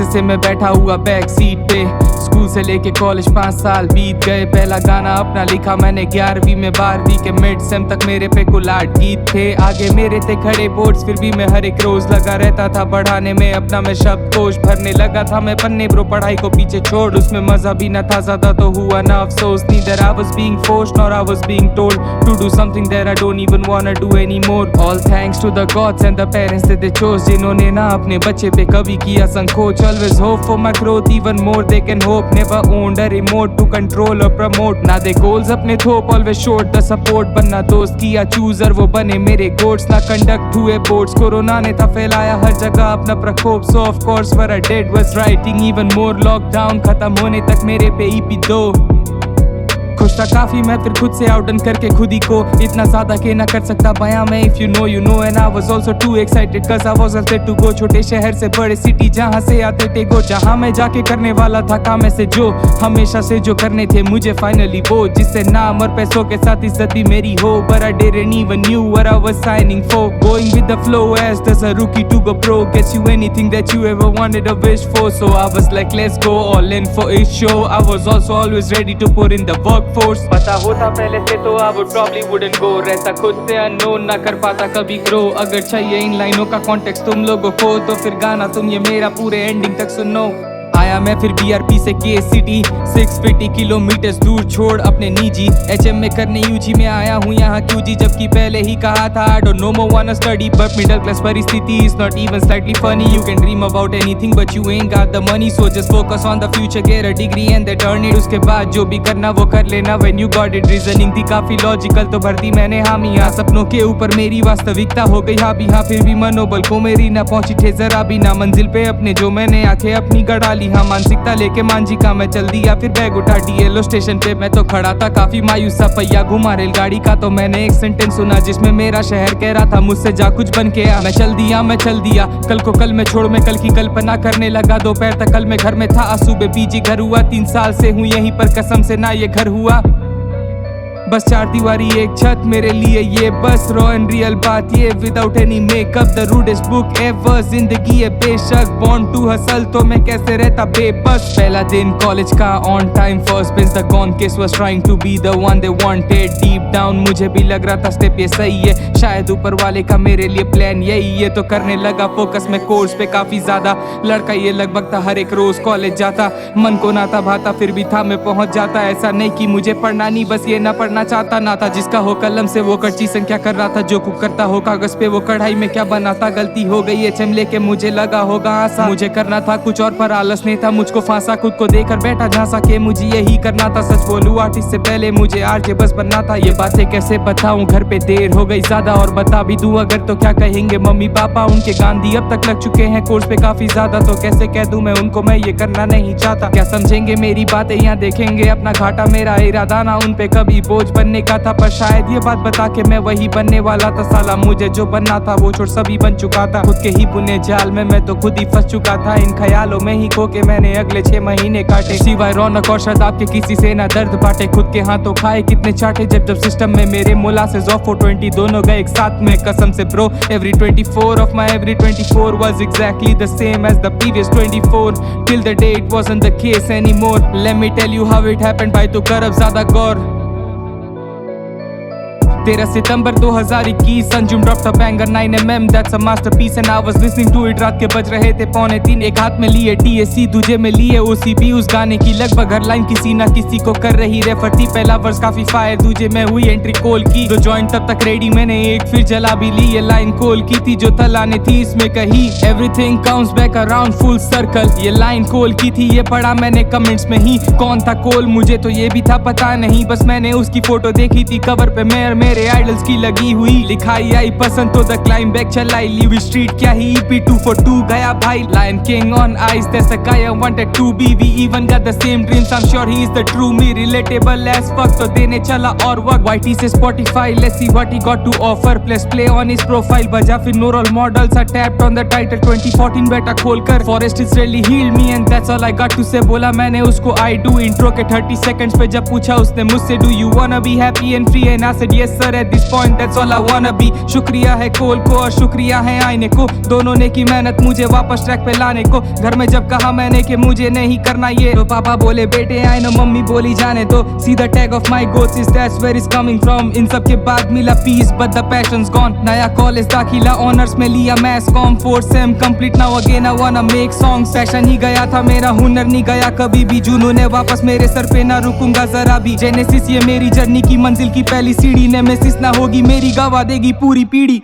अरसे से मैं बैठा हुआ बैक सीट पे। स्कूल से लेके कॉलेज 5 साल बीत गए। पहला गाना अपना लिखा मैंने 11वीं में, 12वीं के मिड सेम तक मेरे पे कुल 8 गीत थे। आगे मेरे थे खड़े बोर्ड्स, फिर भी मैं हर एक रोज लगा रहता था बढ़ाने में अपना। मैं शब्दकोश भरने लगा था मैं पन्ने ब्रो, पढ़ाई को पीछे छोड़। उसमें मजा भी न था ज्यादा तो हुआ ना अफसोस। Neither I was being forced nor I was being told to do something that I don't even wanna do anymore. All thanks to the gods and the parents that they chose, जिन्होंने ना अपने बच्चे पे कभी किया संकोच। Always hope for my growth even more they can hope. Never owned a remote to control or promote. ना दे goals अपने थोप, always showed the support. बनना दोस्त किया चूजर, वो बने मेरे गोट्स। ना कंडक्ट हुए बोर्ड्स, कोरोना ने था फैलाया हर जगह अपना प्रकोप। So of course what I did was writing even more. Lockdown खत्म होने तक मेरे पे EP 2 खुश था काफी मैं, फिर खुद से आउटडन करके खुद ही को इतना ज्यादा के ना कर सकता बयां मैं। If you know you know and I was also too excited cause I was set to go. छोटे शहर से बड़े सिटी जहाँ से आते थे गो, जहाँ मैं जाके करने वाला था काम ऐसे जो हमेशा से जो करने थे मुझे फाइनली वो, जिससे नाम और पैसों के साथ इज्जत भी मेरी हो। But I didn't even knew what I was signing for. Going with the flow as does a rookie to go pro. Gets you anything that you ever wanted or wished for. So I was like let's go all in for each show. I was also always ready to put in the work. पता होता पहले से तो I would probably wouldn't go. रहता खुद से unknown, ना कर पाता कभी grow. अगर चाहिए इन लाइनों का कॉन्टेक्स्ट तुम लोगों को तो फिर गाना तुम ये मेरा पूरे एंडिंग तक सुनो। आया मैं फिर BRP से KCT 650 किलोमीटर दूर छोड़ अपने निजी HM में करने UG में आया हूँ यहाँ QG, जबकि पहले ही कहा था I don't know more wanna study but middle class परिस्थिति is not even slightly funny. You can dream about anything but you ain't got the money, so just focus on the future, get a degree and then turn it. उसके बाद जो भी करना वो कर लेना when you got it. Reasoning थी काफी लॉजिकल तो भर दी मैंने हामियाँ। सपनों के ऊपर मेरी वास्तविकता हो गई हावी, हाँ फिर भी मनोबल को मेरी ना पहुंची थे जरा भी ना मंजिल पे अपने, जो मैंने आंखें अपनी गड़ा ली। हाँ मानसिकता लेके मांझी का मैं चल दिया, फिर बैग उठा DLO स्टेशन पे। मैं तो खड़ा था काफी मायूस सा, पहिया घुमा रेलगाड़ी का तो मैंने एक सेंटेंस सुना जिसमें मेरा शहर कह रहा था मुझसे जा कुछ बन के आ। मैं चल दिया कल को कल में छोड़, मैं कल की कल्पना करने लगा। दोपहर तक कल मैं घर में था, सुबह PG घर हुआ। 3 साल से हूँ यहीं पर कसम से ना ये घर हुआ। बस 4 दीवारी एक छत मेरे लिए ये बस रॉ एंड रियल बात ये, without any makeup the rudest book ever. जिंदगी है बेशक बॉर्न टू हसल, तो मैं कैसे रहता बेबस। पहला दिन कॉलेज का on time, first bench the gone case was trying to be the one they wanted. Deep down मुझे भी लग रहा था स्टेप ये सही है, शायद ऊपर वाले का मेरे लिए प्लान यही है। तो करने लगा फोकस मैं कोर्स पे काफी ज्यादा, लड़का ये लगभग था हर एक रोज कॉलेज जाता। मन को ना था भाता फिर भी था मैं पहुंच जाता, ऐसा नहीं कि मुझे पढ़ना नहीं बस ये ना पढ़ना चाहता ना था। जिसका हो कलम से वो कर्ची संख्या कर रहा था, जो कुक करता हो कागज पे वो कढ़ाई में क्या बनाता। गलती हो गई HM लेके मुझे लगा होगा आसा, मुझे करना था कुछ और पर आलस नहीं था मुझको फांसा। खुद को देकर बैठा झांसा के मुझे यही करना था। सच बोलूं आर्टिस्ट से पहले मुझे RJ बस बनना था। ये बातें कैसे बताऊं, घर पे देर हो गई ज्यादा, और बता भी दूं अगर तो क्या कहेंगे मम्मी पापा। उनके गांधी अब तक लग चुके हैं कोर्स पे काफी ज्यादा, तो कैसे कह दूं मैं उनको मैं ये करना नहीं चाहता। क्या समझेंगे मेरी बातें या देखेंगे अपना घाटा, मेरा इरादा ना उन पे कभी बोझ बनने का था। पर शायद ये बात बता के मैं वही बनने वाला था। साला मुझे जो बनना था वो छोड़ सभी बन चुका था। खुद के ही बुने जाल में मैं तो खुद ही फंस चुका था। इन ख्यालों में ही खो के मैंने अगले 6 महीने काटे, सिवाय रौनक और शदाब के किसी से ना दर्द बांटे। खुद के हाथों खाए कितने चाटे जब सिस्टम में मेरे मोलासेस ऑफ 20 दोनों गए एक साथ में। कसम से bro every 24 of my every 24 was exactly the same as the previous 24 till the day it wasn't the case anymore. Let me tell you how it happened भाई, तो कर अब ज्यादा गौर। 13 सितंबर 2021 Sanjum dropped a banger 9mm that's a masterpiece and I was listening to it. रात के बज रहे थे 2:45, एक हाथ में लिए TSC दूजे में लिए OCB। उस गाने की लगभग हर लाइन किसी ना किसी को कर रही रेफर थी। पहला वर्स काफी फायर, दूजे में हुई एंट्री कोल की। दो जॉइंट तब तक रेडी मैंने एक फिर जला भी ली। ये लाइन कोल की थी जो तलाने थी इसमें कही, everything counts back around full circle. ये लाइन कोल की थी ये पढ़ा मैंने कमेंट्स में ही। कौन था कोल मुझे तो ये भी था पता नहीं, बस मैंने उसकी फोटो देखी थी कवर पे मेरे आइडल्स की लगी हुई। लिखाई आई पसंद तो द क्लाइम बैक चलाई। लीव स्ट्रीट क्या ही EP 242 गया भाई। Lion king on ice that's the guy I wanted to be. We even got the same dreams, I'm sure he is the true me. Relatable as fuck तो देने चला और वक्त। YT से Spotify let's see what he got to offer. Plus play on his profile बजा फिर no role models are tapped on the title 2014 बेटा खोल कर। Forest is really healed me and that's all I got to say। बोला मैंने उसको I do। Intro के 30 seconds पे जब पूछा उसने मुझसे do you wanna be happy and free and I said yes producer at this point, that's all I wanna be. शुक्रिया है कोल को और शुक्रिया है आईने को, दोनों ने की मेहनत मुझे वापस ट्रैक पे लाने को। घर में जब कहा मैंने कि मुझे नहीं करना ये, तो पापा बोले बेटे आई नो, मम्मी बोली जाने दो। See the tag of my goals is that's where is coming from. इन सब के बाद मिला peace but the passion's gone. नया कॉलेज दाखिला ऑनर्स में लिया maths com, 4th sem complete now again I wanna make songs. Passion ही गया था मेरा, हुनर नहीं गया कभी भी। जुनून है वापस मेरे सर पे, ना रुकूंगा जरा भी। जेनेसिस ये मेरी जर्नी की मंजिल की पहली सीढ़ी, नेमेसिस ना होगी मेरी, गवा देगी पूरी पीढ़ी।